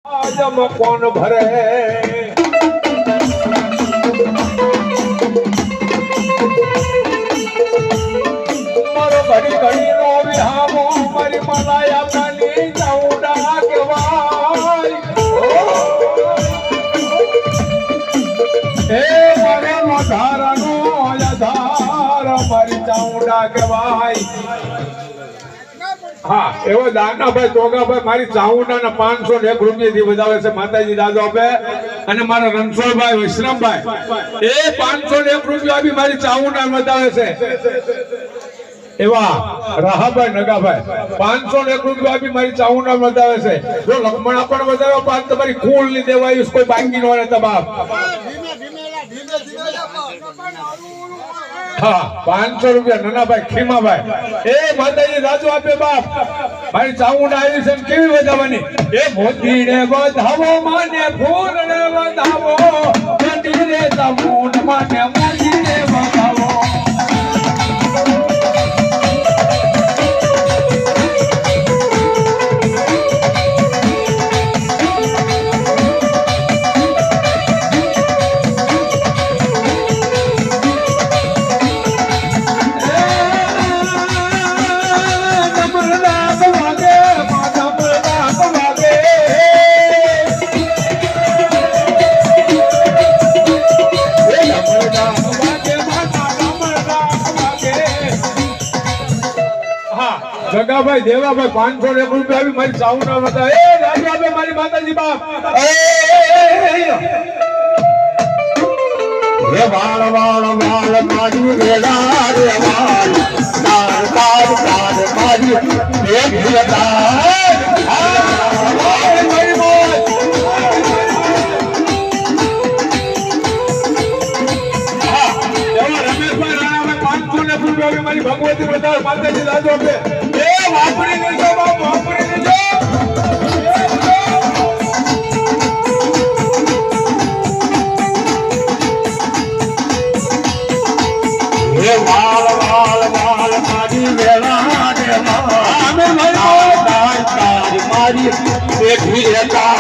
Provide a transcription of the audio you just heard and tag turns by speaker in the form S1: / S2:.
S1: આજમ કોણ ભરે મારો ઘડી ઘડી નો વિહામો મારી મલાયા પાણી ચાઉડા કેવાય એ મારે મધારાનો આધાર મારી ચાઉડા કેવાય હા એવો દાનાભાઈ ટોગાભાઈ મારી ચાઉંડાના 501 રૂપિયાથી વધાવે છે માતાજી દાદો આપે અને મારા રણછોડભાઈ વિશ્રામભાઈ એ 501 રૂપિયા બી મારી ચાઉંડા વધાવે છે એવા રાહાભાઈ નગાભાઈ 501 રૂપિયા બી મારી ચાઉંડા વધાવે છે જો લખમણા પણ વધાવે પાછ તમારી કુલ ની દેવાયું કોઈ બાકી ન હોય તમામ હા 500 રૂપિયા નાનાભાઈ ખીમાભાઈ એ માતાજી રાજો આપે બાપ મારી ચાઉંડા આવી છે કેવી વધાવવાની એ મોતીને વધાવો માને ફૂલને વધાવો મોતીને ચામુંડ માને મોતીને વધાવો જગાભાઈ દેવાભાઈ 501 રૂપિયા આવી મારી ચાઉંડા હતા એ રાજો આપે મારી માતાજી બાપ
S2: હે વાળ વાળ વાળ મારી વેલા રે વાળ તાર તાર તાર મારી હે ભીલદાર
S1: મારી મોત હા એવા રમેશભાઈ રાણાભાઈ 501 રૂપિયા આવી મારી ભગવતી વધારે માતાજી દાદો આપે વાપરી લેજો બાપ વાપરી લેજો
S2: હે વાળ વાળ વાળ મારી વેલા રે વાળ અમે તાર તાર મારી બેઠી રહેતા